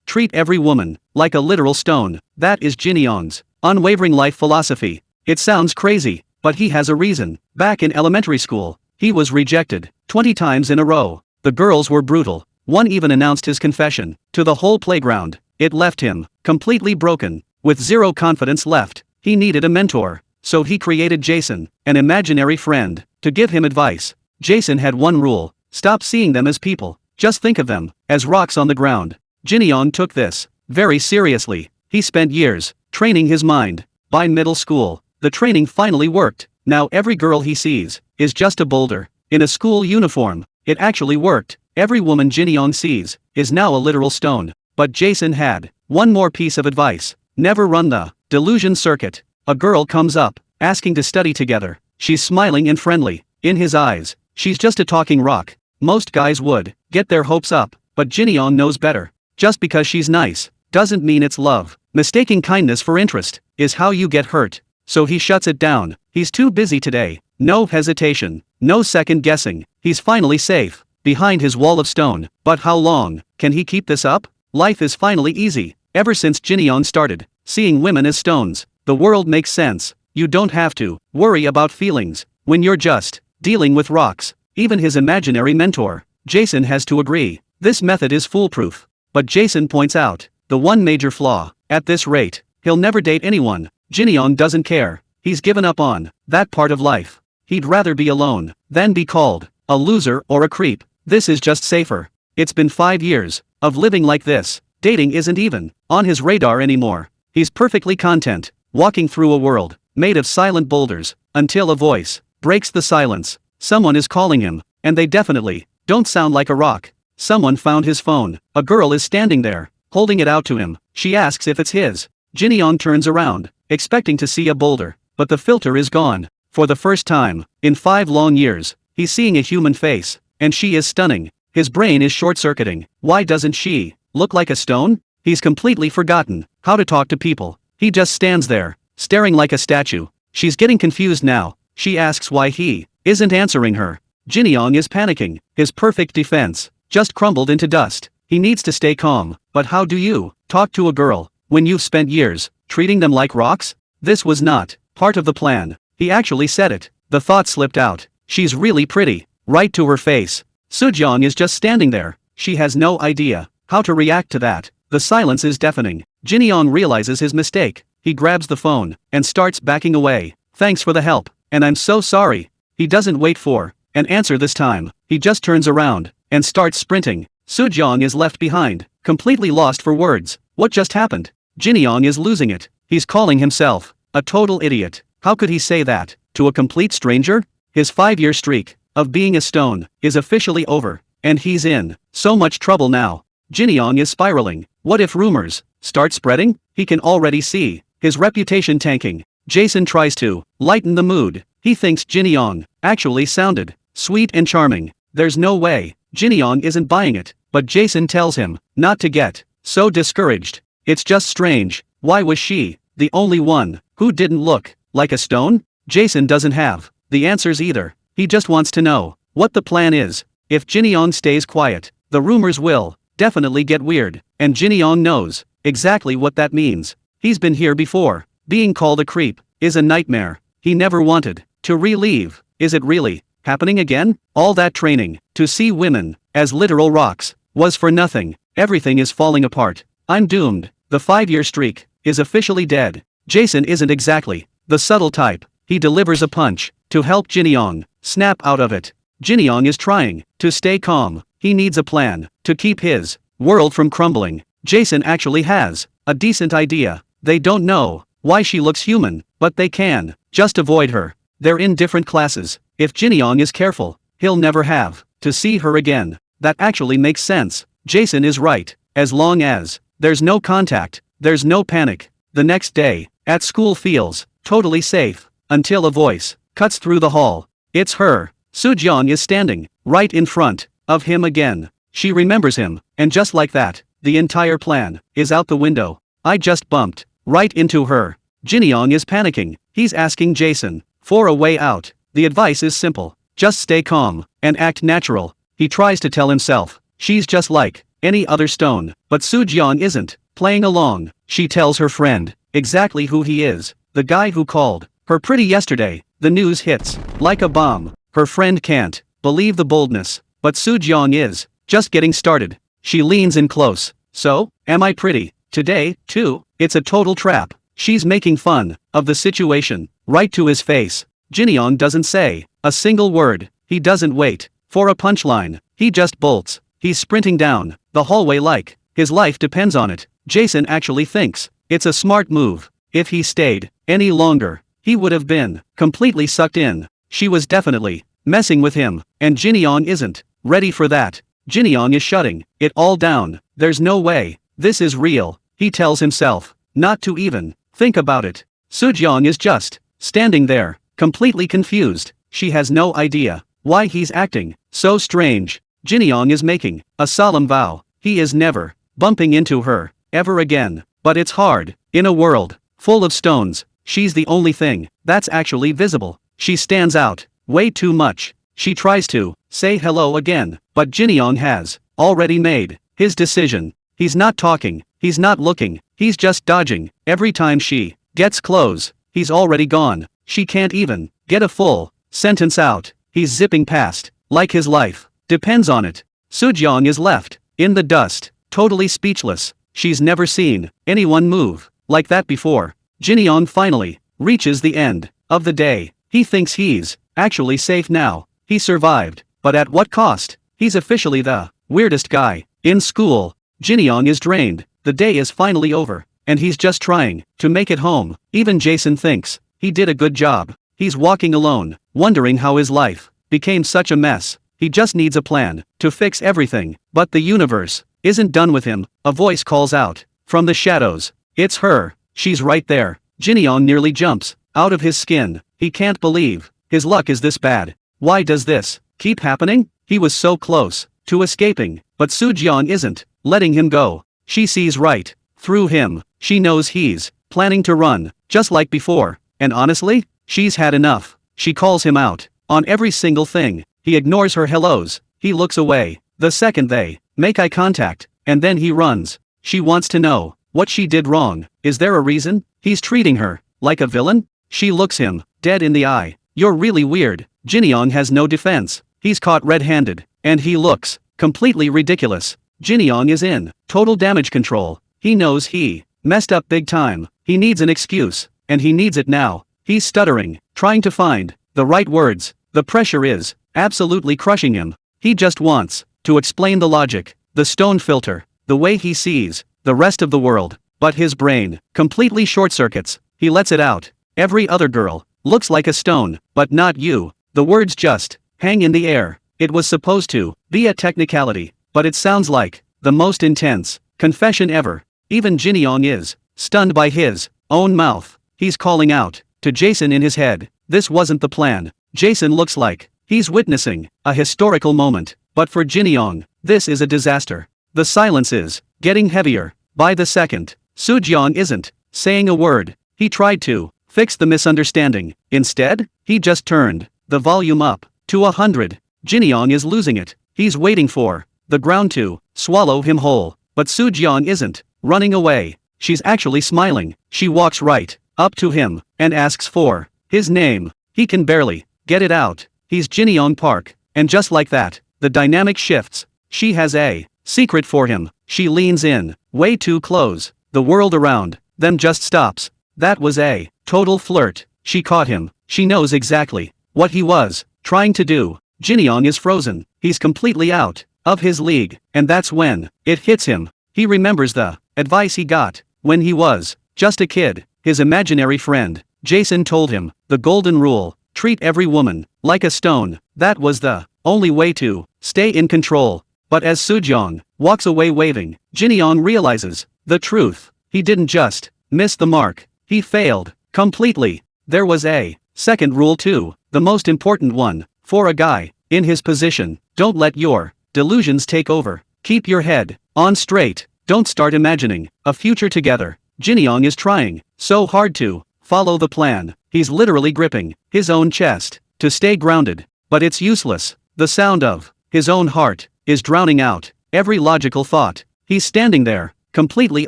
Treat every woman like a literal stone. That is Jin Young's unwavering life philosophy. It sounds crazy, but he has a reason. Back in elementary school, he was rejected 20 times in a row. The girls were brutal. One even announced his confession to the whole playground. It left him completely broken, with zero confidence left. He needed a mentor, so he created Jason, an imaginary friend, to give him advice. Jason had one rule: stop seeing them as people, just think of them as rocks on the ground. Jin Young took this very seriously. He spent years training his mind. By middle school, the training finally worked. Now every girl he sees is just a boulder in a school uniform. It actually worked. Every woman Jin Young sees is now a literal stone. But Jason had one more piece of advice: never run the delusion circuit. A girl comes up, asking to study together. She's smiling and friendly. In his eyes, she's just a talking rock. Most guys would get their hopes up, but Jin Young knows better. Just because she's nice doesn't mean it's love. Mistaking kindness for interest is how you get hurt. So he shuts it down. He's too busy today. No hesitation, no second guessing. He's finally safe behind his wall of stone. But how long can he keep this up? Life is finally easy. Ever since Jin Young started seeing women as stones, the world makes sense. You don't have to worry about feelings when you're just dealing with rocks. Even his imaginary mentor, Jason, has to agree. This method is foolproof. But Jason points out the one major flaw. At this rate, he'll never date anyone. Jin Young doesn't care. He's given up on that part of life. He'd rather be alone than be called a loser or a creep. This is just safer. It's been 5 years of living like this. Dating isn't even on his radar anymore. He's perfectly content walking through a world made of silent boulders, until a voice breaks the silence. Someone is calling him, and they definitely don't sound like a rock. Someone found his phone. A girl is standing there, holding it out to him. She asks if it's his. Jin Young turns around, expecting to see a boulder, but the filter is gone. For the first time in 5 long years, he's seeing a human face, and she is stunning. His brain is short-circuiting. Why doesn't she look like a stone? He's completely forgotten how to talk to people. He just stands there, staring like a statue. She's getting confused now. She asks why he isn't answering her. Jin Young is panicking. His perfect defense just crumbled into dust. He needs to stay calm. But how do you talk to a girl when you've spent years treating them like rocks? This was not part of the plan. He actually said it. The thought slipped out. She's really pretty, right to her face. Sujong is just standing there. She has no idea how to react to that. The silence is deafening. Jin Young realizes his mistake. He grabs the phone and starts backing away. Thanks for the help, and I'm so sorry. He doesn't wait for an answer this time. He just turns around and starts sprinting. Sujong is left behind, completely lost for words. What just happened? Jin Young is losing it. He's calling himself a total idiot. How could he say that to a complete stranger? His 5-year streak of being a stone is officially over, and he's in so much trouble now. Jin Young is spiraling. What if rumors start spreading? He can already see his reputation tanking. Jason tries to lighten the mood. He thinks Jin Young actually sounded sweet and charming. There's no way Jin Young isn't buying it, but Jason tells him not to get so discouraged. It's just strange. Why was she the only one who didn't look like a stone? Jason doesn't have the answers either. He just wants to know what the plan is. If Jin Young stays quiet, the rumors will definitely get weird, and Jin Young knows exactly what that means. He's been here before. Being called a creep is a nightmare he never wanted to relive. Is it really happening again? All that training to see women as literal rocks was for nothing. Everything is falling apart. I'm doomed. The 5-year streak is officially dead. Jason isn't exactly the subtle type. He delivers a punch to help Jin Young snap out of it. Jin Young is trying to stay calm. He needs a plan to keep his world from crumbling. Jason actually has a decent idea. They don't know why she looks human, but they can just avoid her. They're in different classes. If Jin Young is careful, he'll never have to see her again. That actually makes sense. Jason is right. As long as there's no contact, there's no panic. The next day, at school feels totally safe, until a voice cuts through the hall. It's her. Sujong is standing right in front of him again. She remembers him, and just like that, the entire plan is out the window. I just bumped right into her. Jin Young is panicking. He's asking Jason for a way out. The advice is simple. Just stay calm and act natural. He tries to tell himself, she's just like any other stone, but Sujeon isn't playing along. She tells her friend exactly who he is, the guy who called her pretty yesterday. The news hits like a bomb. Her friend can't believe the boldness, but Sujeon is just getting started. She leans in close. So, am I pretty today, too? It's a total trap. She's making fun of the situation right to his face. Jinyoung doesn't say a single word. He doesn't wait for a punchline. He just bolts. He's sprinting down the hallway like his life depends on it. Jason actually thinks it's a smart move. If he stayed any longer, he would have been completely sucked in. She was definitely messing with him, and Jinyoung isn't ready for that. Jinyoung is shutting it all down. There's no way this is real, he tells himself, not to even think about it. Sujeon is just standing there, completely confused. She has no idea why he's acting so strange. Jinyoung is making a solemn vow. He is never bumping into her ever again. But it's hard. In a world full of stones, she's the only thing that's actually visible. She stands out way too much. She tries to say hello again, but Jinyoung has already made his decision. He's not talking, he's not looking, he's just dodging. Every time she gets close, he's already gone. She can't even get a full sentence out. He's zipping past, like his life depends on it. Sujeon is left in the dust, totally speechless. She's never seen anyone move like that before. Jinyoung finally reaches the end of the day. He thinks he's actually safe now. He survived, but at what cost? He's officially the weirdest guy in school. Jinyoung is drained. The day is finally over, and he's just trying to make it home. Even Jason thinks he did a good job. He's walking alone, wondering how his life became such a mess. He just needs a plan to fix everything. But the universe isn't done with him. A voice calls out from the shadows. It's her. She's right there. Jinyoung nearly jumps out of his skin. He can't believe his luck is this bad. Why does this keep happening? He was so close to escaping, but Sujeon isn't letting him go. She sees right through him. She knows he's planning to run, just like before. And honestly, she's had enough. She calls him out on every single thing. He ignores her hellos. He looks away the second they make eye contact, and then he runs. She wants to know what she did wrong. Is there a reason? He's treating her like a villain? She looks him dead in the eye. You're really weird. Jinyoung has no defense. He's caught red-handed, and he looks completely ridiculous. Jinyoung is in total damage control. He knows he messed up big time. He needs an excuse, and he needs it now. He's stuttering, trying to find the right words. The pressure is absolutely crushing him. He just wants to explain the logic, the stone filter, the way he sees the rest of the world. But his brain completely short-circuits. He lets it out. Every other girl looks like a stone, but not you. The words just hang in the air. It was supposed to be a technicality, but it sounds like the most intense confession ever. Even Jinyoung is stunned by his own mouth. He's calling out to Jason in his head. This wasn't the plan. Jason looks like he's witnessing a historical moment, but for Jinyoung, this is a disaster. The silence is getting heavier by the second. Sujeon isn't saying a word. He tried to fix the misunderstanding. Instead, he just turned the volume up to 100. Jinyoung is losing it. He's waiting for the ground to swallow him whole. But Sujeon isn't running away. She's actually smiling. She walks right up to him and asks for his name. He can barely get it out. He's Jinyoung Park. And just like that, the dynamic shifts. She has a secret for him. She leans in way too close. The world around them just stops. That was a total flirt. She caught him. She knows exactly what he was trying to do. Jinyoung is frozen. He's completely out of his league. And that's when it hits him. He remembers the advice he got when he was just a kid. His imaginary friend Jason told him the golden rule: treat every woman like a stone. That was the only way to stay in control. But as Sujeon walks away waving, Jinyoung realizes the truth. He didn't just miss the mark. He failed completely. There was a second rule too, the most important one for a guy in his position. Don't let your delusions take over. Keep your head on straight. Don't start imagining a future together. Jinyoung is trying so hard to follow the plan. He's literally gripping his own chest to stay grounded, but it's useless. The sound of his own heart is drowning out every logical thought. He's standing there, completely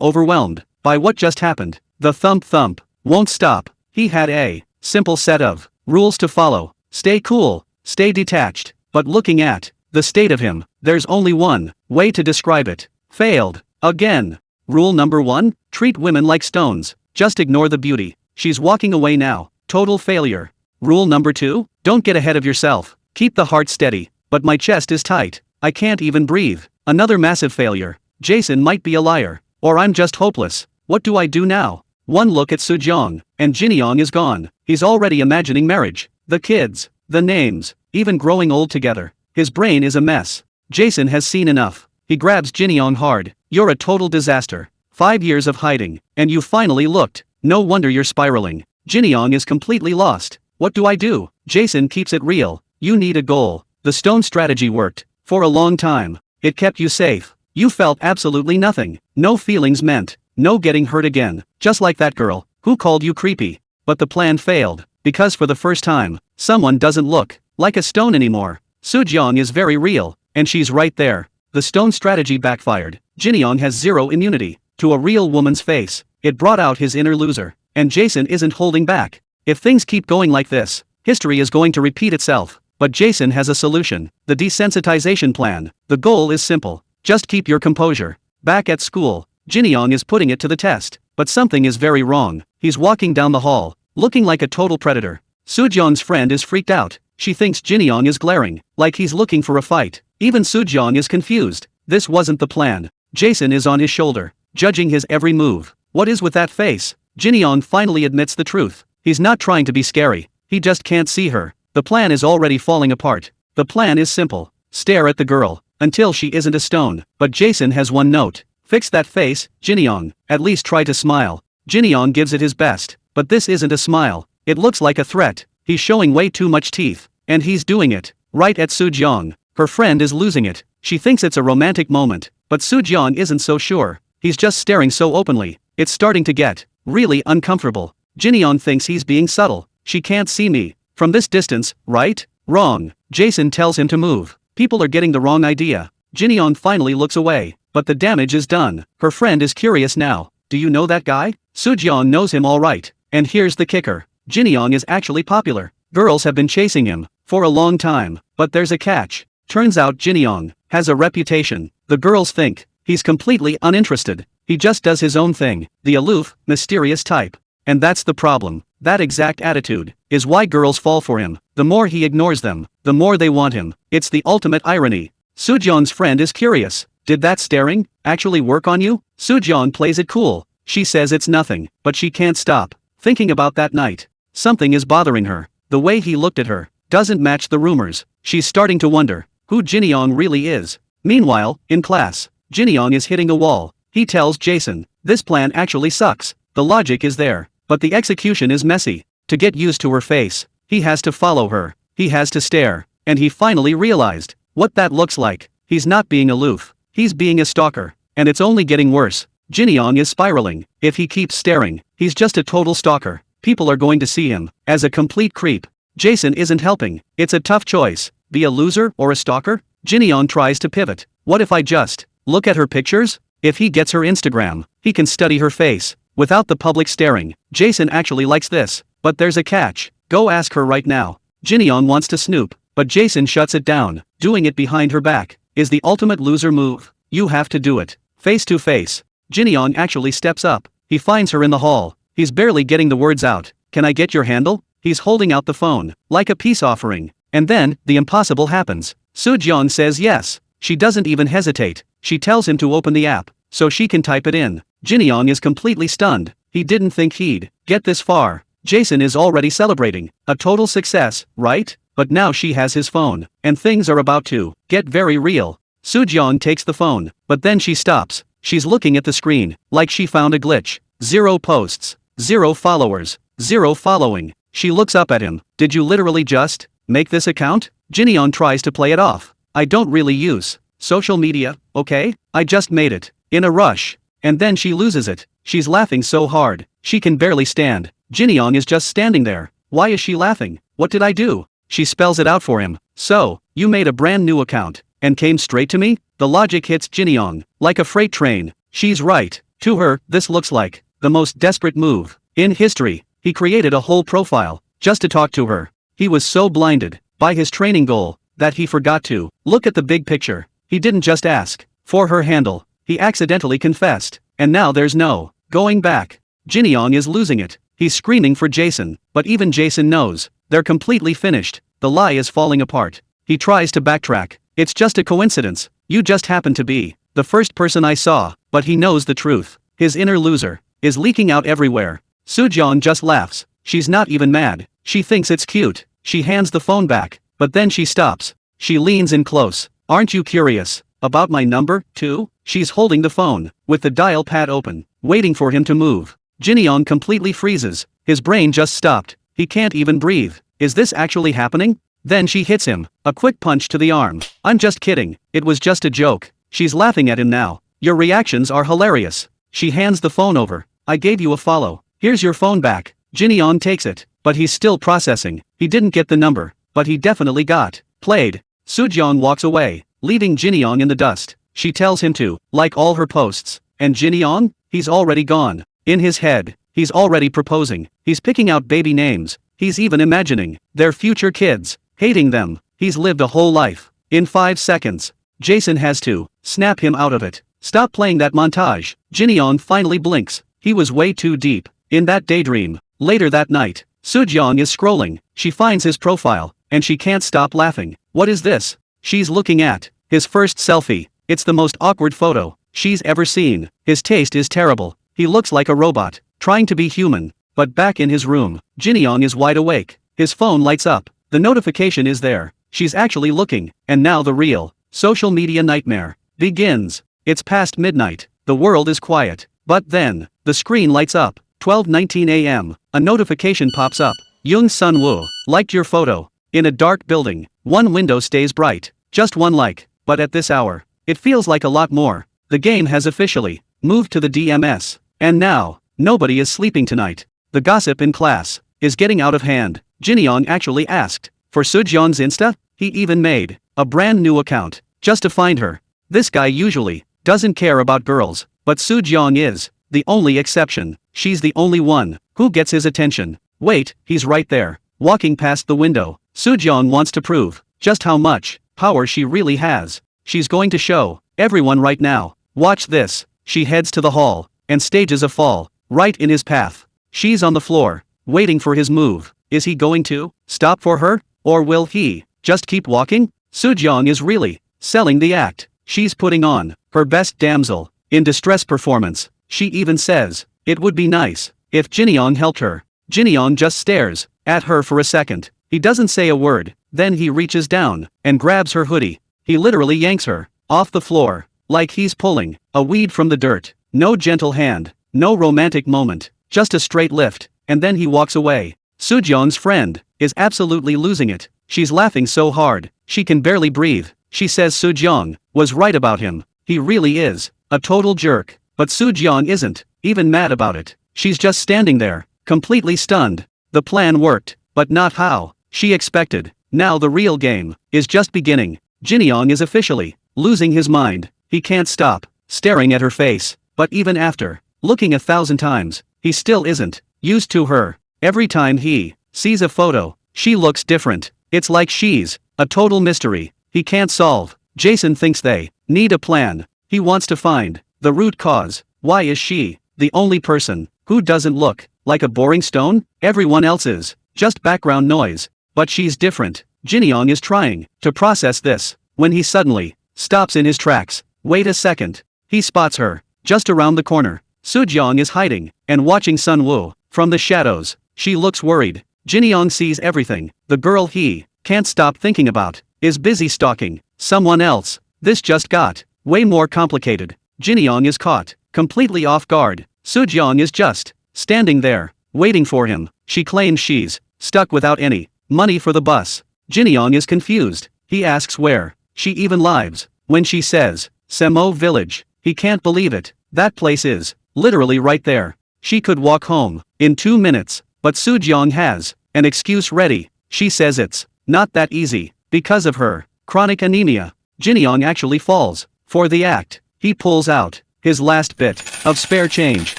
overwhelmed by what just happened. The thump won't stop. He had a simple set of rules to follow. Stay cool, stay detached, but looking at the state of him, there's only one way to describe it. Failed. Again. Rule number 1, treat women like stones. Just ignore the beauty. She's walking away now. Total failure. Rule number 2, don't get ahead of yourself. Keep the heart steady. But my chest is tight. I can't even breathe. Another massive failure. Jason might be a liar. Or I'm just hopeless. What do I do now? One look at Soo-jong, and Jinyoung is gone. He's already imagining marriage. The kids. The names. Even growing old together. His brain is a mess. Jason has seen enough. He grabs Jinyoung hard. You're a total disaster. 5 years of hiding, and you finally looked. No wonder you're spiraling. Jinyoung is completely lost. What do I do? Jason keeps it real. You need a goal. The stone strategy worked. For a long time. It kept you safe. You felt absolutely nothing. No feelings meant. No getting hurt again. Just like that girl, who called you creepy. But the plan failed. Because for the first time, someone doesn't look like a stone anymore. Soo-jong is very real, and she's right there. The stone strategy backfired. Jinyoung has zero immunity to a real woman's face. It brought out his inner loser. And Jason isn't holding back. If things keep going like this, history is going to repeat itself. But Jason has a solution. The desensitization plan. The goal is simple. Just keep your composure. Back at school, Jinyoung is putting it to the test. But something is very wrong. He's walking down the hall, looking like a total predator. Soo-jong's friend is freaked out. She thinks Jinyoung is glaring, like he's looking for a fight. Even Soo-jong is confused. This wasn't the plan. Jason is on his shoulder, judging his every move. What is with that face? Jinyoung finally admits the truth. He's not trying to be scary. He just can't see her. The plan is already falling apart. The plan is simple. Stare at the girl, until she isn't a stone. But Jason has one note. Fix that face, Jinyoung. At least try to smile. Jinyoung gives it his best. But this isn't a smile. It looks like a threat. He's showing way too much teeth. And he's doing it. Right at Soo-jong. Her friend is losing it. She thinks it's a romantic moment. But Soo-jong isn't so sure. He's just staring so openly. It's starting to get really uncomfortable. Jinyoung thinks he's being subtle. She can't see me from this distance, right? Wrong. Jason tells him to move. People are getting the wrong idea. Jinyoung finally looks away. But the damage is done. Her friend is curious now. Do you know that guy? Soo-jong knows him all right. And here's the kicker. Jinyoung is actually popular. Girls have been chasing him for a long time. But there's a catch. Turns out Jinyoung has a reputation. The girls think he's completely uninterested. He just does his own thing. The aloof, mysterious type. And that's the problem. That exact attitude is why girls fall for him. The more he ignores them, the more they want him. It's the ultimate irony. Soo-jong's friend is curious. Did that staring actually work on you? Soo-jong plays it cool. She says it's nothing, but she can't stop thinking about that night. Something is bothering her. The way he looked at her doesn't match the rumors. She's starting to wonder who Jinyoung really is. Meanwhile, in class, Jinyoung is hitting a wall. He tells Jason, this plan actually sucks. The logic is there, but the execution is messy. To get used to her face, he has to follow her. He has to stare. And he finally realized what that looks like. He's not being aloof. He's being a stalker. And it's only getting worse. Jinyoung is spiraling. If he keeps staring, he's just a total stalker. People are going to see him as a complete creep. Jason isn't helping. It's a tough choice. Be a loser or a stalker? Jinyoung tries to pivot. What if I just look at her pictures? If he gets her Instagram, he can study her face without the public staring. Jason actually likes this. But there's a catch. Go ask her right now. Jinyoung wants to snoop, but Jason shuts it down. Doing it behind her back is the ultimate loser move. You have to do it face to face. Jinyoung actually steps up. He finds her in the hall. He's barely getting the words out. Can I get your handle? He's holding out the phone like a peace offering. And then, the impossible happens. Soo-jong says yes. She doesn't even hesitate. She tells him to open the app so she can type it in. Jinyoung is completely stunned. He didn't think he'd get this far. Jason is already celebrating. A total success, right? But now she has his phone, and things are about to get very real. Soo-jong takes the phone, but then she stops. She's looking at the screen, like she found a glitch. 0 posts, 0 followers, 0 following. She looks up at him. Did you literally just make this account? Jinyoung tries to play it off. I don't really use social media, okay? I just made it in a rush. And then she loses it. She's laughing so hard, she can barely stand. Jinyoung is just standing there. Why is she laughing? What did I do? She spells it out for him. So, you made a brand new account. and came straight to me? The logic hits Jinyoung like a freight train. She's right. To her, this looks like the most desperate move in history. He created a whole profile just to talk to her. He was so blinded by his training goal that he forgot to look at the big picture. He didn't just ask for her handle, he accidentally confessed, and now there's no going back. Jinyoung is losing it. He's screaming for Jason, but even Jason knows they're completely finished. The lie is falling apart. He tries to backtrack. It's just a coincidence. You just happen to be the first person I saw, but he knows the truth. His inner loser is leaking out everywhere. Soojeon just laughs. She's not even mad. She thinks it's cute. She hands the phone back, but then she stops. She leans in close. Aren't you curious about my number, too? She's holding the phone, with the dial pad open, waiting for him to move. Jinyoung completely freezes. His brain just stopped. He can't even breathe. Is this actually happening? Then she hits him, a quick punch to the arm. I'm just kidding. It was just a joke. She's laughing at him now. Your reactions are hilarious. She hands the phone over. I gave you a follow. Here's your phone back. Jinyoung takes it, but he's still processing. He didn't get the number, but he definitely got played. Soojeon walks away, leaving Jinyoung in the dust. She tells him to like all her posts. And Jinyoung? He's already gone. In his head, he's already proposing. He's picking out baby names. He's even imagining their future kids, hating them. He's lived a whole life. In 5 seconds, Jason has to snap him out of it. Stop playing that montage. Jinyoung finally blinks. He was way too deep in that daydream. Later that night, Soojeon is scrolling. She finds his profile, and she can't stop laughing. What is this? She's looking at his first selfie. It's the most awkward photo she's ever seen. His taste is terrible. He looks like a robot, trying to be human. But back in his room, Jinyoung is wide awake. His phone lights up. The notification is there. She's actually looking, and now the real social media nightmare begins. It's past midnight. The world is quiet. But then, the screen lights up. 12:19 a.m. A notification pops up. Young Sun-woo liked your photo. In a dark building, one window stays bright. Just one like. But at this hour, it feels like a lot more. The game has officially moved to the DMS. And now, nobody is sleeping tonight. The gossip in class is getting out of hand. Jinyoung actually asked for Soojeon's Insta. He even made a brand new account just to find her. This guy usually doesn't care about girls, but Soojeon is the only exception. She's the only one who gets his attention. Wait, he's right there, walking past the window. Soojeon wants to prove just how much power she really has. She's going to show everyone right now. Watch this. She heads to the hall and stages a fall right in his path. She's on the floor, waiting for his move. Is he going to stop for her, or will he just keep walking? Soojeon is really selling the act. She's putting on her best damsel in distress performance. She even says it would be nice if Jinyoung helped her. Jinyoung just stares at her for a second. He doesn't say a word. Then he reaches down and grabs her hoodie. He literally yanks her off the floor like he's pulling a weed from the dirt. No gentle hand, no romantic moment, just a straight lift, and then he walks away. Soojeon's friend is absolutely losing it. She's laughing so hard, she can barely breathe. She says Soojeon was right about him. He really is a total jerk. But Soojeon isn't even mad about it. She's just standing there, completely stunned. The plan worked, but not how she expected. Now the real game is just beginning. Jinyoung is officially losing his mind. He can't stop staring at her face. But even after looking 1,000 times, he still isn't used to her. Every time he sees a photo, she looks different. It's like she's a total mystery he can't solve. Jason thinks they need a plan. He wants to find the root cause. Why is she the only person who doesn't look like a boring stone? Everyone else is just background noise. But she's different. Jinyoung is trying to process this when he suddenly stops in his tracks. Wait a second. He spots her just around the corner. Soojeon is hiding and watching Sun-woo from the shadows. She looks worried. Jinyoung sees everything. The girl he can't stop thinking about is busy stalking someone else. This just got way more complicated. Jinyoung is caught completely off guard. Soojeon is just standing there, waiting for him. She claims she's stuck without any money for the bus. Jinyoung is confused. He asks where she even lives. When she says Semo Village, he can't believe it. That place is literally right there. She could walk home in 2 minutes, but Soojeon has an excuse ready. She says it's not that easy because of her chronic anemia. Jinyoung actually falls for the act. He pulls out his last bit of spare change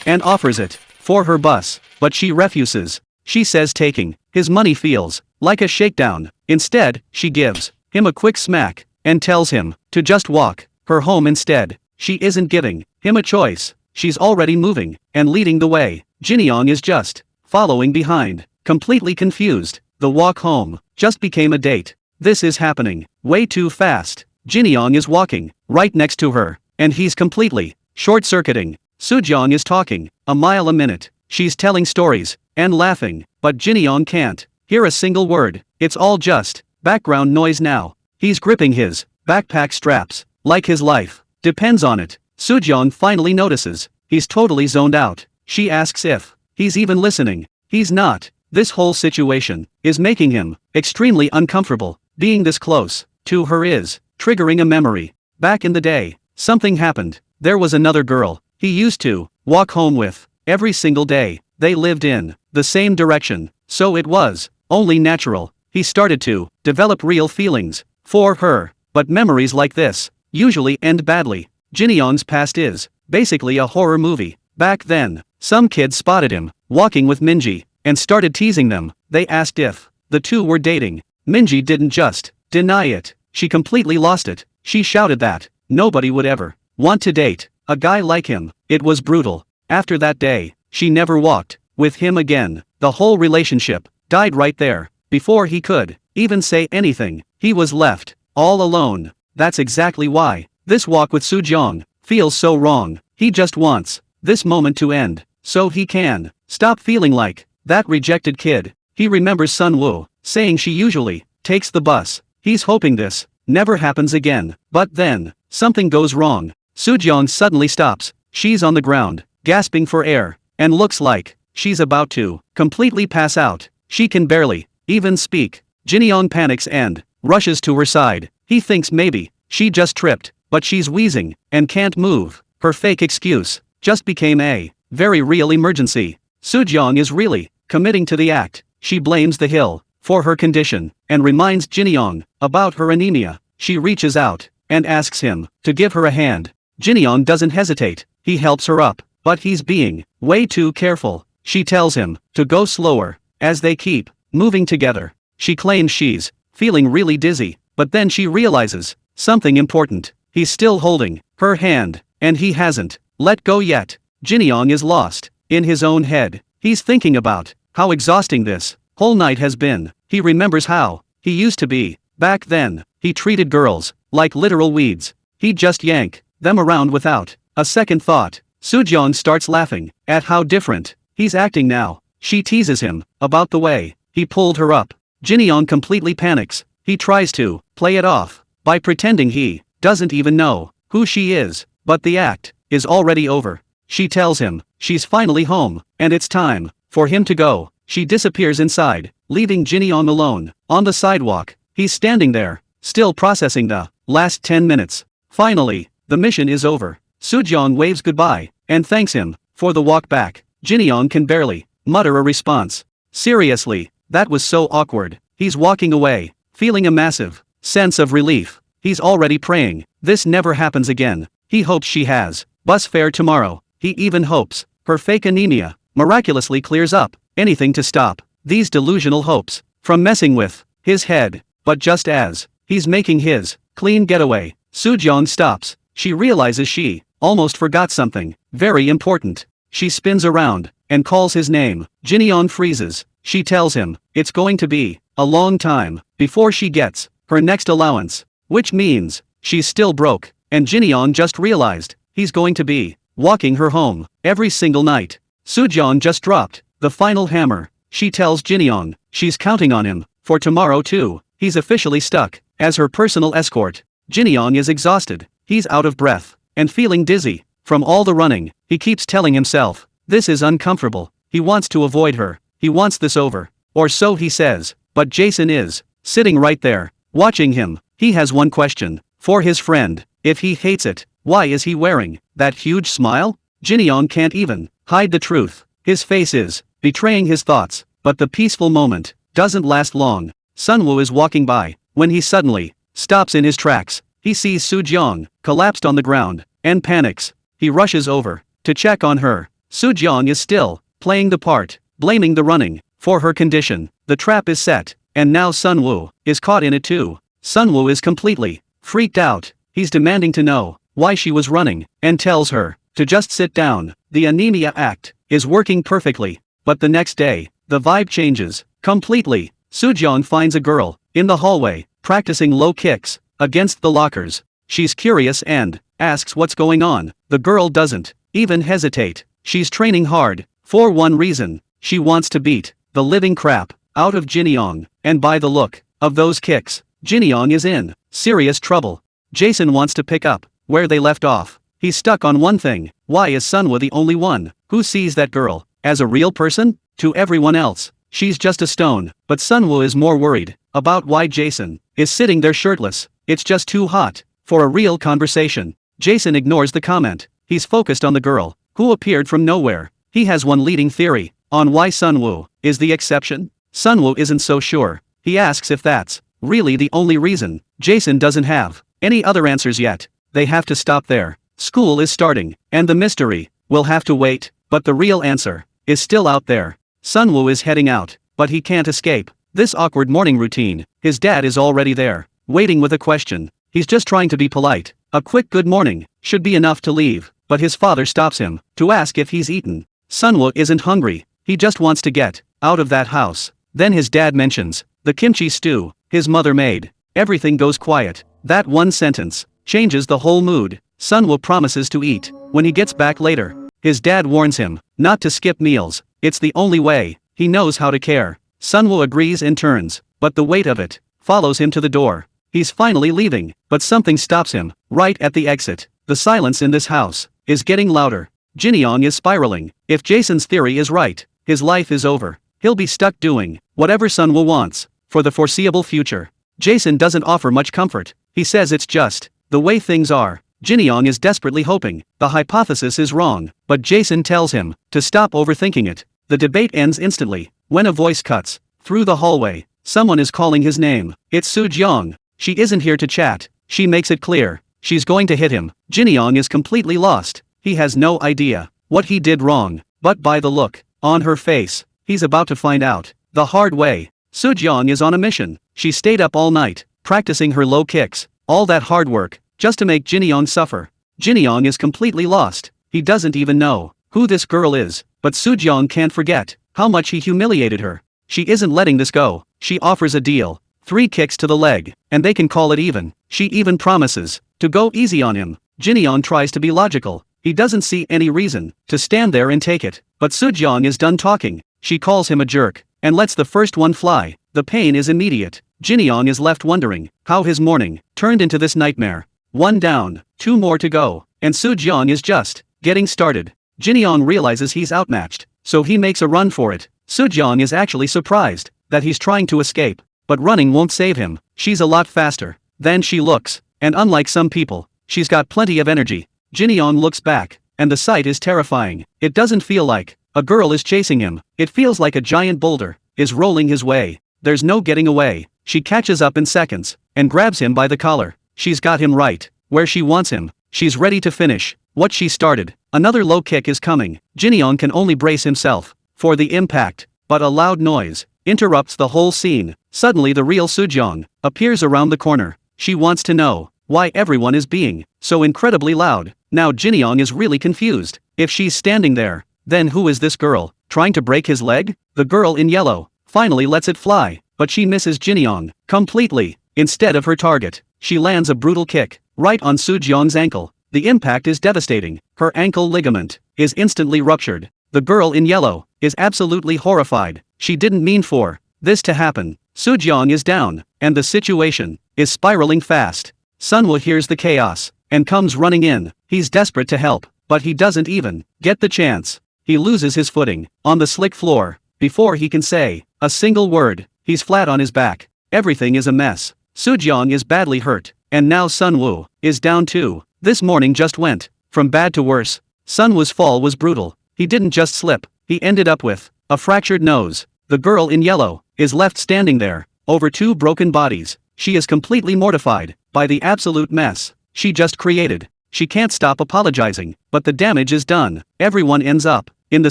and offers it for her bus, but she refuses. She says taking his money feels like a shakedown. Instead, she gives him a quick smack and tells him to just walk her home instead. She isn't giving him a choice. She's already moving and leading the way. Jinyoung is just following behind, completely confused. The walk home just became a date. This is happening way too fast. Jinyoung is walking right next to her, and he's completely short-circuiting. Soojeong is talking a mile a minute. She's telling stories and laughing, but Jinyoung can't hear a single word. It's all just background noise now. He's gripping his backpack straps like his life depends on it. Soojeong finally notices he's totally zoned out. She asks if he's even listening. He's not. This whole situation is making him extremely uncomfortable. Being this close to her is triggering a memory. Back in the day, something happened. There was another girl he used to walk home with every single day. They lived in the same direction, so it was only natural he started to develop real feelings for her. But memories like this usually end badly. Jinyoung's past is basically a horror movie. Back then, some kids spotted him walking with Minji and started teasing them. They asked if the two were dating. Minji didn't just deny it, she completely lost it. She shouted that nobody would ever want to date a guy like him. It was brutal. After that day, she never walked with him again. The whole relationship died right there. Before he could even say anything, he was left all alone. That's exactly why this walk with Soojeong feels so wrong. He just wants this moment to end so he can stop feeling like that rejected kid. He remembers Sunwoo saying she usually takes the bus. He's hoping this never happens again. But then something goes wrong. Soojeong suddenly stops. She's on the ground, gasping for air, and looks like she's about to completely pass out. She can barely even speak. Jinyoung panics and rushes to her side. He thinks maybe she just tripped, but she's wheezing and can't move. Her fake excuse just became a very real emergency. Soojeong is really committing to the act. She blames the hill for her condition and reminds Jinyoung about her anemia. She reaches out and asks him to give her a hand. Jinyoung doesn't hesitate. He helps her up, but he's being way too careful. She tells him to go slower. As they keep moving together, she claims she's feeling really dizzy, but then she realizes something important. He's still holding her hand, and he hasn't let go yet. Jinyoung is lost in his own head. He's thinking about how exhausting this whole night has been. He remembers how he used to be back then. He treated girls like literal weeds. He'd just yank them around without a second thought. Soojeong starts laughing at how different he's acting now. She teases him about the way he pulled her up. Jinyoung completely panics. He tries to play it off by pretending he doesn't even know who she is, but the act is already over. She tells him she's finally home, and it's time for him to go. She disappears inside, leaving Jinyoung alone on the sidewalk. He's standing there, still processing the last 10 minutes. Finally, the mission is over. Soojeong waves goodbye and thanks him for the walk back. Jinyoung can barely mutter a response. Seriously, that was so awkward. He's walking away, feeling a massive sense of relief. He's already praying this never happens again. He hopes she has bus fare tomorrow. He even hopes her fake anemia miraculously clears up. Anything to stop these delusional hopes from messing with his head. But just as he's making his clean getaway, Soojeong stops. She realizes she almost forgot something very important. She spins around and calls his name. Jinyoung freezes. She tells him it's going to be a long time before she gets her next allowance, which means she's still broke. And Jinyoung just realized he's going to be walking her home every single night. Soojeong just dropped the final hammer. She tells Jinyoung she's counting on him for tomorrow too. He's officially stuck as her personal escort. Jinyoung is exhausted. He's out of breath and feeling dizzy from all the running. He keeps telling himself this is uncomfortable. He wants to avoid her. He wants this over, or so he says. But Jason is sitting right there, watching him. He has one question for his friend. If he hates it, why is he wearing that huge smile? Jinyoung can't even hide the truth. His face is betraying his thoughts, but the peaceful moment doesn't last long. Sunwoo is walking by when he suddenly stops in his tracks. he sees Soo-jeong, collapsed on the ground, and panics. He rushes over to check on her. Soo-jeong is still playing the part, blaming the running for her condition. The trap is set, and now Sunwoo is caught in it too. Sunwoo is completely freaked out. He's demanding to know why she was running, and tells her to just sit down. The anemia act is working perfectly, but the next day, the vibe changes completely. Soo-jeong finds a girl in the hallway, practicing low kicks against the lockers. She's curious and asks what's going on. The girl doesn't even hesitate. She's training hard for one reason. She wants to beat the living crap out of Jinyoung, and by the look of those kicks, Jinyoung is in serious trouble. Jason wants to pick up where they left off. He's stuck on one thing: why is Sunwoo the only one who sees that girl as a real person? To everyone else, she's just a stone, but Sunwoo is more worried about why Jason is sitting there shirtless. It's just too hot for a real conversation. Jason ignores the comment. He's focused on the girl who appeared from nowhere. He has one leading theory on why Sunwoo is the exception. Sunwoo isn't so sure. He asks if that's really the only reason. Jason doesn't have any other answers yet. They have to stop there. School is starting, and the mystery will have to wait, but the real answer is still out there. Sunwoo is heading out, but he can't escape this awkward morning routine. His dad is already there, waiting with a question. He's just trying to be polite. A quick good morning should be enough to leave, but his father stops him to ask if he's eaten. Sunwoo isn't hungry. He just wants to get out of that house. Then his dad mentions the kimchi stew his mother made. Everything goes quiet. That one sentence changes the whole mood. Sunwoo promises to eat when he gets back later. His dad warns him not to skip meals. It's the only way he knows how to care. Sunwoo agrees and turns, but the weight of it follows him to the door. He's finally leaving, but something stops him right at the exit. The silence in this house is getting louder. Jinyoung is spiraling. If Jason's theory is right, his life is over. He'll be stuck doing whatever Sunwoo wants for the foreseeable future. Jason doesn't offer much comfort. He says it's just the way things are. Jinyoung is desperately hoping the hypothesis is wrong, but Jason tells him to stop overthinking it. The debate ends instantly when a voice cuts through the hallway. Someone is calling his name. It's Soo-jeong. She isn't here to chat. She makes it clear she's going to hit him. Jinyoung is completely lost. He has no idea what he did wrong, but by the look on her face, he's about to find out the hard way. Soo-jeong is on a mission. She stayed up all night, practicing her low kicks. All that hard work, just to make Jinyoung suffer. Jinyoung is completely lost. He doesn't even know who this girl is, but Soo-jeong can't forget how much he humiliated her. She isn't letting this go. She offers a deal. 3 kicks to the leg, and they can call it even. She even promises to go easy on him. Jinyoung tries to be logical. He doesn't see any reason to stand there and take it, but Soo-jeong is done talking. She calls him a jerk and lets the first one fly. The pain is immediate. Jinyoung is left wondering how his morning turned into this nightmare. 1 down, 2 more to go, and Soo-jeong is just getting started. Jinyoung realizes he's outmatched, so he makes a run for it. Soo-jeong is actually surprised that he's trying to escape, but running won't save him. She's a lot faster than she looks, and unlike some people, she's got plenty of energy. Jinyoung looks back, and the sight is terrifying. It doesn't feel like a girl is chasing him. It feels like a giant boulder is rolling his way. There's no getting away. She catches up in seconds and grabs him by the collar. She's got him right where she wants him. She's ready to finish what she started. Another low kick is coming. Jinyoung can only brace himself for the impact, but a loud noise interrupts the whole scene. Suddenly the real Soo-jeong appears around the corner. She wants to know why everyone is being so incredibly loud. Now Jinyoung is really confused. If she's standing there, then who is this girl trying to break his leg? The girl in yellow finally lets it fly, but she misses Jinyoung completely. Instead of her target, she lands a brutal kick right on Soo-jeong's ankle. The impact is devastating. Her ankle ligament is instantly ruptured. The girl in yellow is absolutely horrified. She didn't mean for this to happen. Soo-jeong is down, and the situation is spiraling fast. Sunwoo hears the chaos and comes running in. He's desperate to help, but he doesn't even get the chance. He loses his footing on the slick floor. Before he can say a single word, he's flat on his back. Everything is a mess. Soo-jeong is badly hurt, and now Sunwoo is down too. This morning just went from bad to worse. Sunwoo's fall was brutal. He didn't just slip, he ended up with a fractured nose. The girl in yellow is left standing there over 2 broken bodies. She is completely mortified by by the absolute mess she just created. She can't stop apologizing, but the damage is done. Everyone ends up in the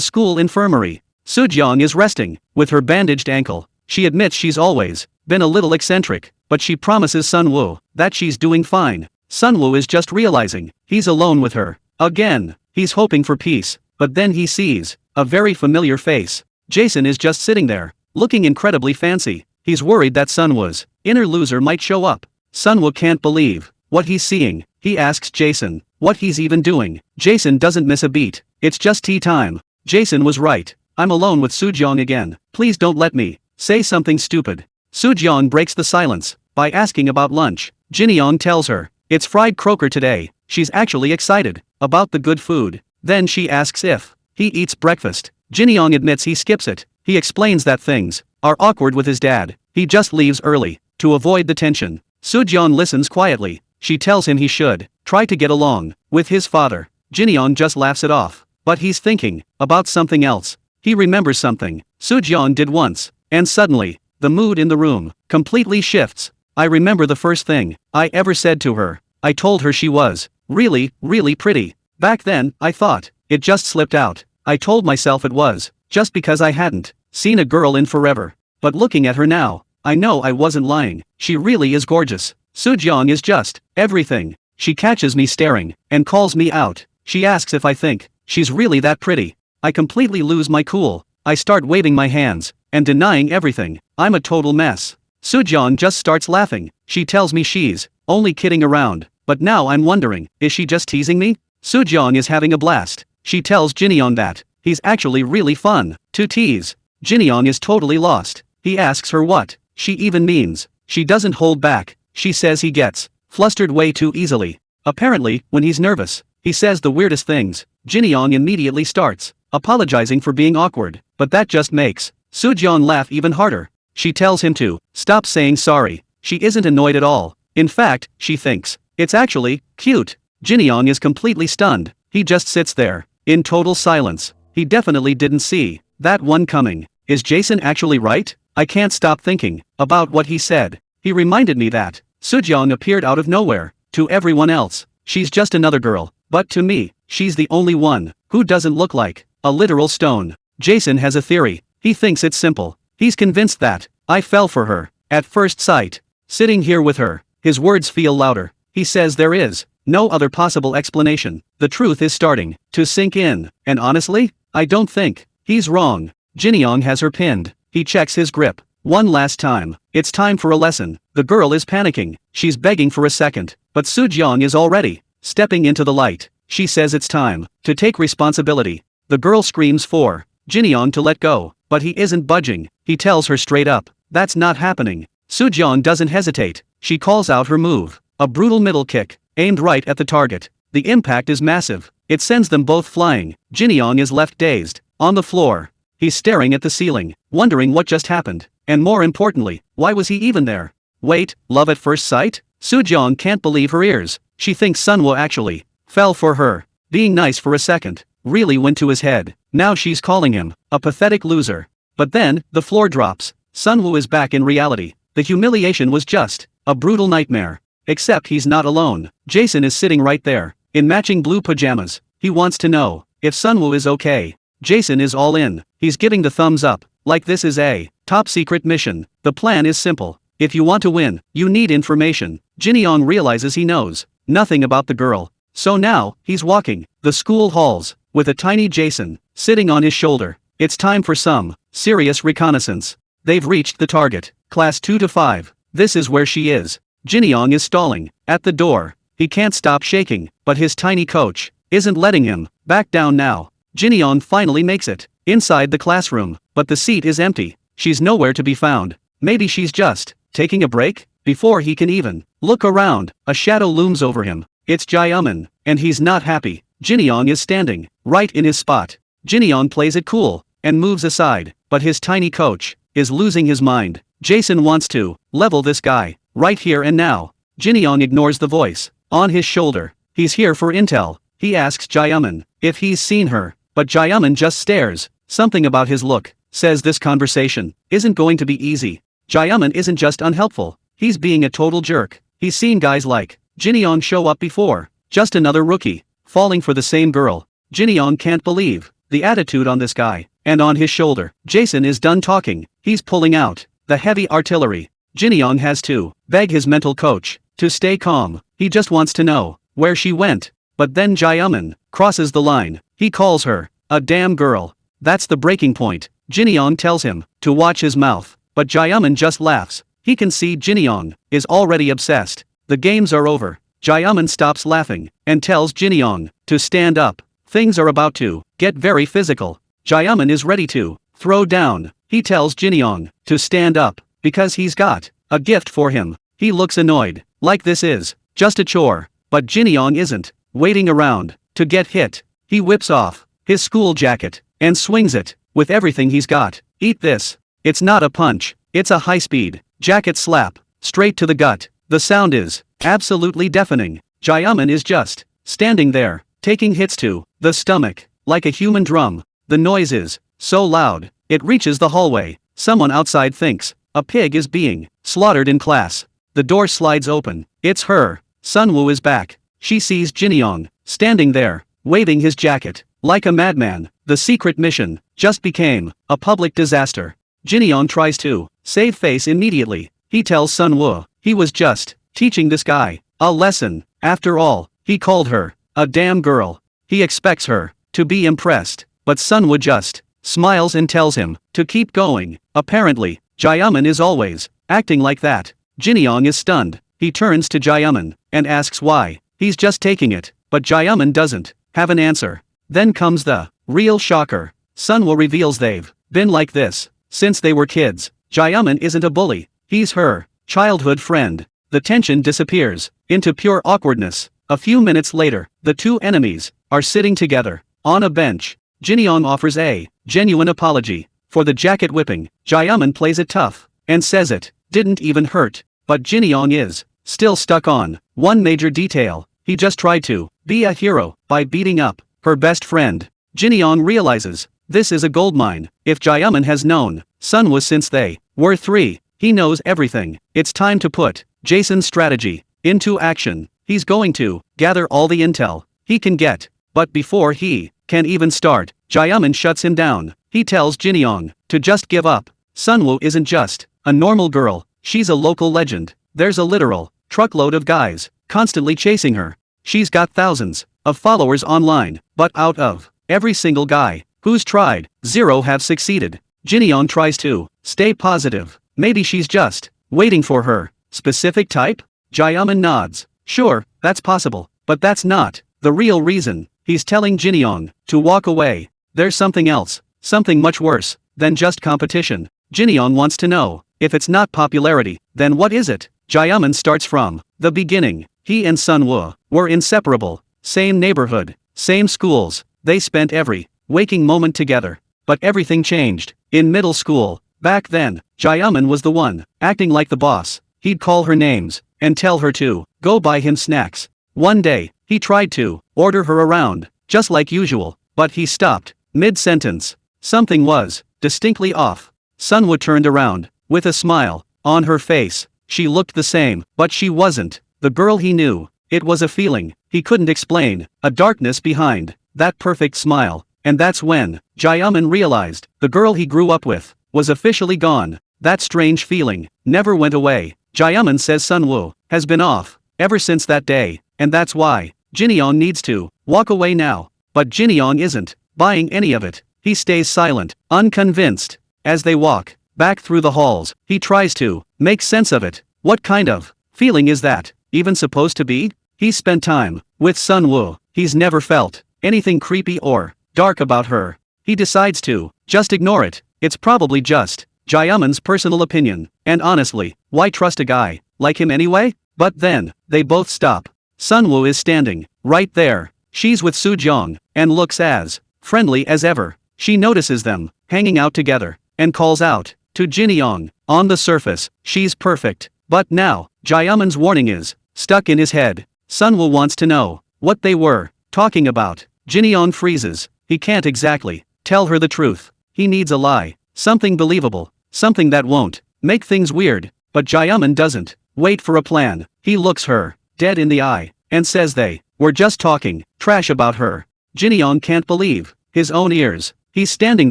school infirmary. Soojeong is resting with her bandaged ankle. She admits she's always been a little eccentric, but she promises Sunwoo that she's doing fine. Sunwoo is just realizing he's alone with her. Again, he's hoping for peace, but then he sees a very familiar face. Jason is just sitting there, looking incredibly fancy. He's worried that Sunwoo's inner loser might show up. Sunwoo can't believe what he's seeing. He asks Jason what he's even doing. Jason doesn't miss a beat. It's just tea time. Jason was right. I'm alone with Soojeong again. Please don't let me say something stupid. Soojeong breaks the silence by asking about lunch. Jinyoung tells her it's fried croaker today. She's actually excited about the good food. Then she asks if he eats breakfast. Jinyoung admits he skips it. He explains that things are awkward with his dad. He just leaves early to avoid the tension. Soojeong listens quietly. She tells him he should try to get along with his father. Jinyoung just laughs it off, but he's thinking about something else. He remembers something Soojeong did once, and suddenly the mood in the room completely shifts. I remember the first thing I ever said to her. I told her she was really, really pretty. Back then, I thought it just slipped out. I told myself it was just because I hadn't seen a girl in forever. But looking at her now, I know I wasn't lying. She really is gorgeous. Soojeong is just everything. She catches me staring and calls me out. She asks if I think she's really that pretty. I completely lose my cool. I start waving my hands and denying everything. I'm a total mess. Soojeong just starts laughing. She tells me she's only kidding around, but now I'm wondering, is she just teasing me? Soojeong is having a blast. She tells Jinyoung that he's actually really fun to tease. Jinyoung is totally lost. He asks her what she even means. She doesn't hold back. She says he gets flustered way too easily. Apparently, when he's nervous, he says the weirdest things. Jinyoung immediately starts apologizing for being awkward, but that just makes Soojeong laugh even harder. She tells him to stop saying sorry. She isn't annoyed at all. In fact, she thinks it's actually cute. Jinyoung is completely stunned. He just sits there in total silence. He definitely didn't see that one coming. Is Jason actually right? I can't stop thinking about what he said. He reminded me that Soojeong appeared out of nowhere. To everyone else, she's just another girl, but to me, she's the only one who doesn't look like a literal stone. Jason has a theory. He thinks it's simple. He's convinced that I fell for her at first sight. Sitting here with her, his words feel louder. He says there is no other possible explanation. The truth is starting to sink in, and honestly, I don't think he's wrong. Jinyoung has her pinned. He checks his grip one last time. It's time for a lesson. The girl is panicking. She's begging for a second, but Soojeong is already stepping into the light. She says it's time to take responsibility. The girl screams for Jinyoung to let go, but he isn't budging. He tells her straight up that's not happening. Soojeong doesn't hesitate. She calls out her move, a brutal middle kick aimed right at the target. The impact is massive. It sends them both flying. Jinyoung is left dazed on the floor. He's staring at the ceiling, wondering what just happened, and more importantly, why was he even there? Wait, love at first sight? Soojeong can't believe her ears. She thinks Sunwoo actually fell for her. Being nice for a second really went to his head. Now she's calling him a pathetic loser. But then, the floor drops. Sunwoo is back in reality. The humiliation was just a brutal nightmare. Except he's not alone. Jason is sitting right there, in matching blue pajamas. He wants to know if Sunwoo is okay. Jason is all in. He's giving the thumbs up, like this is a top secret mission. The plan is simple. If you want to win, you need information. Jinyoung realizes he knows nothing about the girl. So now, he's walking the school halls, with a tiny Jason sitting on his shoulder. It's time for some serious reconnaissance. They've reached the target, class 2 to 5. This is where she is. Jinyoung is stalling at the door. He can't stop shaking, but his tiny coach isn't letting him back down now. Jinyoung finally makes it inside the classroom, but the seat is empty. She's nowhere to be found. Maybe she's just taking a break? Before he can even look around, a shadow looms over him. It's Jaemin, and he's not happy. Jinyoung is standing right in his spot. Jinyoung plays it cool and moves aside, but his tiny coach is losing his mind. Jason wants to level this guy right here and now. Jinyoung ignores the voice on his shoulder. He's here for intel. He asks Jaemin if he's seen her, but Jaemin just stares. Something about his look says this conversation isn't going to be easy. Jaemin isn't just unhelpful, he's being a total jerk. He's seen guys like Jinyoung show up before. Just another rookie, falling for the same girl. Jinyoung can't believe the attitude on this guy, and on his shoulder. Jason is done talking, he's pulling out the heavy artillery. Jinyoung has to beg his mental coach to stay calm. He just wants to know where she went. But then Jaemin crosses the line. He calls her a damn girl. That's the breaking point. Jinyoung tells him to watch his mouth, but Jaemin just laughs. He can see Jinyoung is already obsessed. The games are over. Jaemin stops laughing and tells Jinyoung to stand up. Things are about to get very physical. Jaemin is ready to throw down. He tells Jinyoung to stand up because he's got a gift for him. He looks annoyed, like this is just a chore. But Jinyoung isn't waiting around to get hit. He whips off his school jacket and swings it with everything he's got. Eat this. It's not a punch, it's a high-speed jacket slap straight to the gut. The sound is absolutely deafening. Jaemin is just standing there, taking hits to the stomach like a human drum. The noise is so loud, it reaches the hallway. Someone outside thinks a pig is being slaughtered in class. The door slides open. It's her. Sunwoo is back. She sees Jinyoung standing there, waving his jacket like a madman. The secret mission just became a public disaster. Jinyoung tries to save face immediately. He tells Sunwoo he was just teaching this guy a lesson. After all, he called her a damn girl. He expects her to be impressed, but Sunwoo just smiles and tells him to keep going. Apparently, Jaemin is always acting like that. Jinyoung is stunned. He turns to Jaemin and asks why. He's just taking it, but Jaemin doesn't have an answer. Then comes the real shocker. Sunwoo reveals they've been like this since they were kids. Jaemin isn't a bully, he's her childhood friend. The tension disappears into pure awkwardness. A few minutes later, the two enemies are sitting together on a bench. Jinyoung offers a genuine apology for the jacket whipping. Jaemin plays it tough and says it didn't even hurt. But Jinyoung is still stuck on one major detail. He just tried to be a hero by beating up her best friend. Jinyoung realizes this is a goldmine. If Jaemin has known Sunwoo since they were 3, he knows everything. It's time to put Jason's strategy into action. He's going to gather all the intel he can get. But before he can even start, Jaemin shuts him down. He tells Jinyoung to just give up. Sunwoo isn't just a normal girl, she's a local legend. There's a literal truckload of guys constantly chasing her. She's got thousands of followers online, but out of every single guy who's tried, 0 have succeeded. Jinyoung tries to stay positive. Maybe she's just waiting for her specific type? Jaemin nods. Sure, that's possible, but that's not the real reason. He's telling Jinyoung to walk away. There's something else, something much worse than just competition. Jinyoung wants to know if it's not popularity, then what is it? Jaemin starts from the beginning. He and Sunwoo were inseparable. Same neighborhood, same schools. They spent every waking moment together. But everything changed in middle school. Back then, Jaemin was the one acting like the boss. He'd call her names and tell her to go buy him snacks. One day, he tried to order her around, just like usual, but he stopped mid-sentence. Something was distinctly off. Sunwoo turned around with a smile on her face. She looked the same, but she wasn't the girl he knew. It was a feeling he couldn't explain, a darkness behind that perfect smile. And that's when Jaemin realized the girl he grew up with was officially gone. That strange feeling never went away. Jaemin says Sunwoo has been off ever since that day, and that's why Jinyoung needs to walk away now. But Jinyoung isn't buying any of it. He stays silent, unconvinced. As they walk back through the halls, he tries to make sense of it. What kind of feeling is that even supposed to be? He's spent time with Sunwoo. He's never felt anything creepy or dark about her. He decides to just ignore it. It's probably just Jaemin's personal opinion, and honestly, why trust a guy like him anyway? But then, they both stop. Sunwoo is standing right there. She's with Soojeong and looks as friendly as ever. She notices them hanging out together and calls out to Jinyoung. On the surface, she's perfect, but now, Jaemin's warning is stuck in his head. Sunwoo wants to know what they were talking about. Jinyoung freezes. He can't exactly tell her the truth. He needs a lie, something believable, something that won't make things weird. But Jaemin doesn't wait for a plan. He looks her dead in the eye and says they were just talking trash about her. Jinyoung can't believe his own ears. He's standing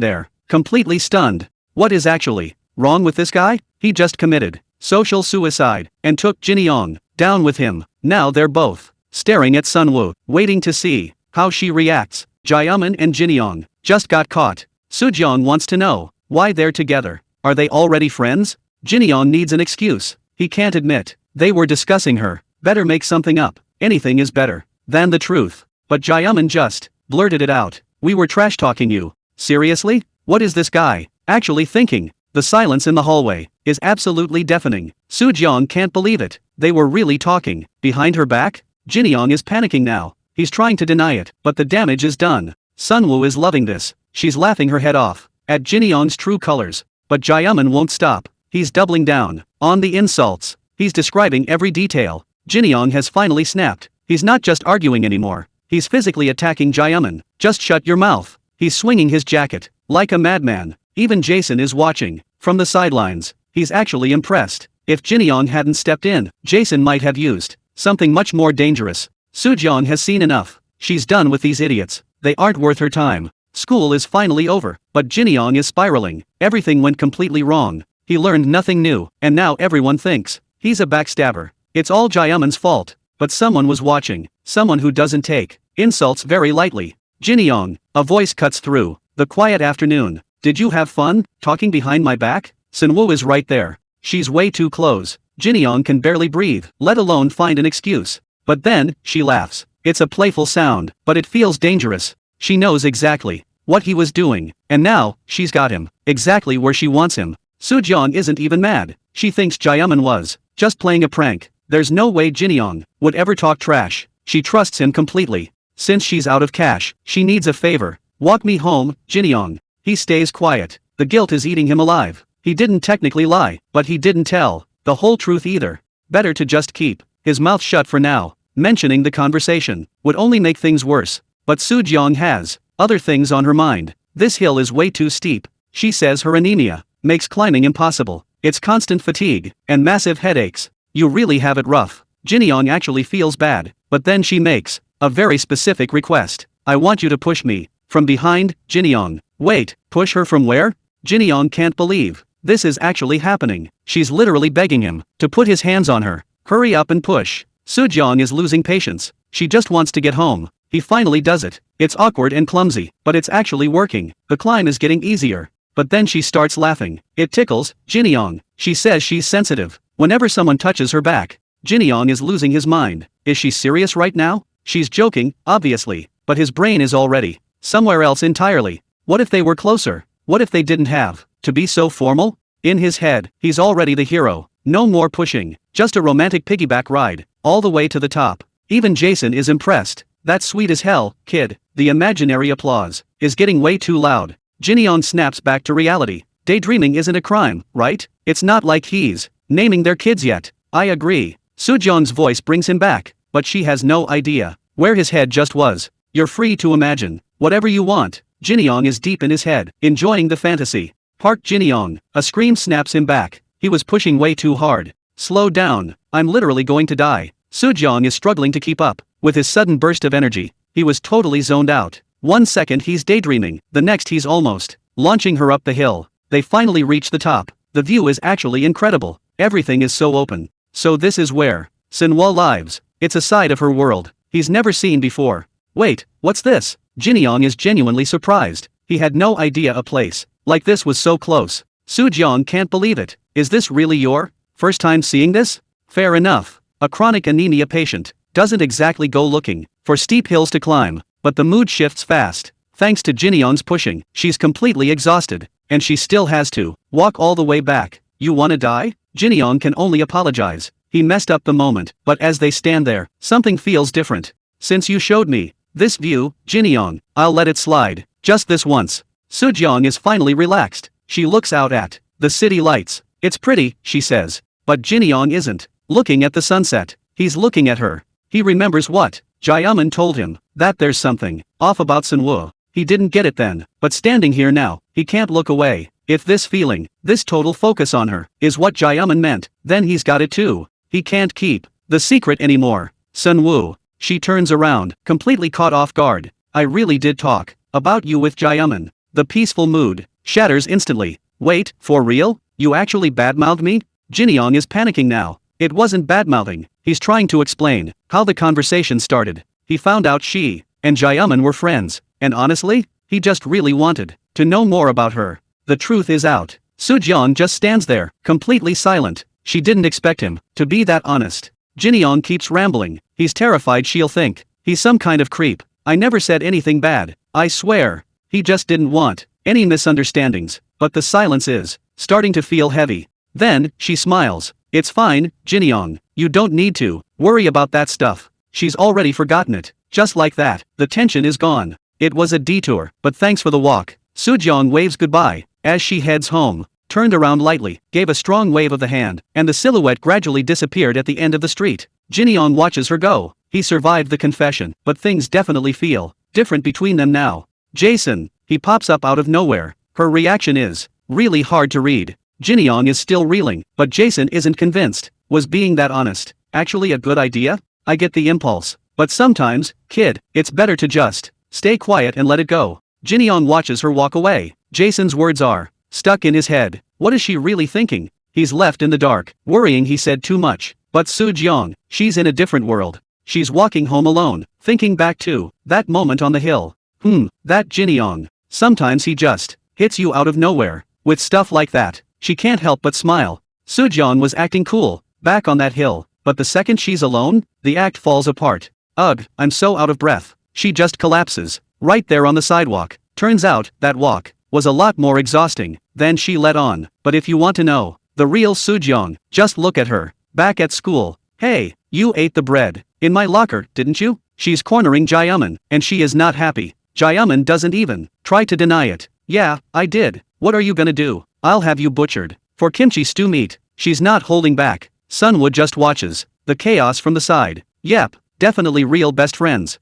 there, completely stunned. What is actually wrong with this guy? He just committed social suicide and took Jinyoung down with him. Now they're both staring at Sunwoo, waiting to see how she reacts. Jaemin and Jinyoung just got caught. Soojeong wants to know why they're together. Are they already friends? Jinyoung needs an excuse. He can't admit they were discussing her. Better make something up. Anything is better than the truth. But Jaemin just blurted it out. We were trash talking you. Seriously? What is this guy actually thinking? The silence in the hallway is absolutely deafening. Soojeong can't believe it. They were really talking behind her back? Jinyoung is panicking now. He's trying to deny it, but the damage is done. Sunwoo is loving this. She's laughing her head off at Jinyoung's true colors. But Jaemin won't stop. He's doubling down on the insults. He's describing every detail. Jinyoung has finally snapped. He's not just arguing anymore. He's physically attacking Jaemin. Just shut your mouth. He's swinging his jacket like a madman. Even Jason is watching from the sidelines. He's actually impressed. If Jinyoung hadn't stepped in, Jason might have used something much more dangerous. Soojeong has seen enough. She's done with these idiots. They aren't worth her time. School is finally over, but Jinyoung is spiraling. Everything went completely wrong. He learned nothing new, and now everyone thinks he's a backstabber. It's all Jaemin's fault. But someone was watching. Someone who doesn't take insults very lightly. Jinyoung, a voice cuts through the quiet afternoon. Did you have fun talking behind my back? Sunwoo is right there. She's way too close. Jinyoung can barely breathe, let alone find an excuse. But then, she laughs. It's a playful sound, but it feels dangerous. She knows exactly what he was doing, and now, she's got him exactly where she wants him. Soojeong isn't even mad. She thinks Jaemin was just playing a prank. There's no way Jinyoung would ever talk trash. She trusts him completely. Since she's out of cash, she needs a favor. Walk me home, Jinyoung. He stays quiet. The guilt is eating him alive. He didn't technically lie, but he didn't tell the whole truth either. Better to just keep his mouth shut for now. Mentioning the conversation would only make things worse. But Soojeong has other things on her mind. This hill is way too steep. She says her anemia makes climbing impossible. It's constant fatigue and massive headaches. You really have it rough. Jinyoung actually feels bad, but then she makes a very specific request. I want you to push me from behind, Jinyoung. Wait, push her from where? Jinyoung can't believe this is actually happening. She's literally begging him to put his hands on her. Hurry up and push. Soojeong is losing patience. She just wants to get home. He finally does it. It's awkward and clumsy, but it's actually working. The climb is getting easier. But then she starts laughing. It tickles Jinyoung. She says she's sensitive whenever someone touches her back. Jinyoung is losing his mind. Is she serious right now? She's joking, obviously, but his brain is already somewhere else entirely. What if they were closer? What if they didn't have to be so formal? In his head, he's already the hero. No more pushing, just a romantic piggyback ride, all the way to the top. Even Jason is impressed. That's sweet as hell, kid. The imaginary applause is getting way too loud. Jinyoung snaps back to reality. Daydreaming isn't a crime, right? It's not like he's naming their kids yet. I agree. Soojeong's voice brings him back, but she has no idea where his head just was. You're free to imagine whatever you want. Jinyoung is deep in his head, enjoying the fantasy. Park Jinyoung. A scream snaps him back. He was pushing way too hard. Slow down. I'm literally going to die. Soojeong is struggling to keep up with his sudden burst of energy. He was totally zoned out. 1 second he's daydreaming, the next he's almost launching her up the hill. They finally reach the top. The view is actually incredible. Everything is so open. So this is where Sunwoo lives. It's a side of her world he's never seen before. Wait, what's this? Jinyoung is genuinely surprised. He had no idea a place like this was so close. Soojeong can't believe it. Is this really your first time seeing this? Fair enough. A chronic anemia patient doesn't exactly go looking for steep hills to climb, but the mood shifts fast. Thanks to Jinyoung's pushing, she's completely exhausted, and she still has to walk all the way back. You wanna die? Jinyoung can only apologize. He messed up the moment, but as they stand there, something feels different. Since you showed me this view, Jinyoung, I'll let it slide, just this once. Soojeong is finally relaxed. She looks out at the city lights. It's pretty, she says. But Jinyoung isn't looking at the sunset. He's looking at her. He remembers what Jaemin told him, that there's something off about Sunwoo. He didn't get it then, but standing here now, he can't look away. If this feeling, this total focus on her, is what Jaemin meant, then he's got it too. he can't keep the secret anymore. Sunwoo. She turns around, completely caught off guard. I really did talk about you with Jaemin. The peaceful mood shatters instantly. Wait, for real? You actually badmouthed me? Jinyoung is panicking now. It wasn't badmouthing, he's trying to explain how the conversation started. He found out she and Jaemin were friends, and honestly, he just really wanted to know more about her. The truth is out. Sujeon just stands there, completely silent. She didn't expect him to be that honest. Jinyoung keeps rambling. He's terrified she'll think he's some kind of creep. I never said anything bad, I swear. He just didn't want any misunderstandings, but the silence is starting to feel heavy. Then, she smiles. It's fine, Jinyoung, you don't need to worry about that stuff. She's already forgotten it. Just like that, the tension is gone. It was a detour, but thanks for the walk. Sujeon waves goodbye as she heads home, turned around lightly, gave a strong wave of the hand, and the silhouette gradually disappeared at the end of the street. Jinyoung watches her go. He survived the confession, but things definitely feel different between them now. Jason, he pops up out of nowhere. Her reaction is really hard to read. Jinyoung is still reeling, but Jason isn't convinced. Was being that honest actually a good idea? I get the impulse, but sometimes, kid, it's better to just stay quiet and let it go. Jinyoung watches her walk away. Jason's words are stuck in his head. What is she really thinking? He's left in the dark, worrying he said too much. But Sujeon, she's in a different world. She's walking home alone, thinking back to that moment on the hill. That Jinyoung. Sometimes he just hits you out of nowhere. With stuff like that, she can't help but smile. Sujeon was acting cool, back on that hill, but the second she's alone, the act falls apart. Ugh, I'm so out of breath. She just collapses, right there on the sidewalk. Turns out, that walk was a lot more exhausting than she let on. But if you want to know the real Sujeon, just look at her, back at school. Hey, you ate the bread in my locker, didn't you? She's cornering Jaemin, and she is not happy. Jaemin doesn't even try to deny it. Yeah, I did. What are you gonna do? I'll have you butchered for kimchi stew meat. She's not holding back. Sunwood just watches the chaos from the side. Yep, definitely real best friends.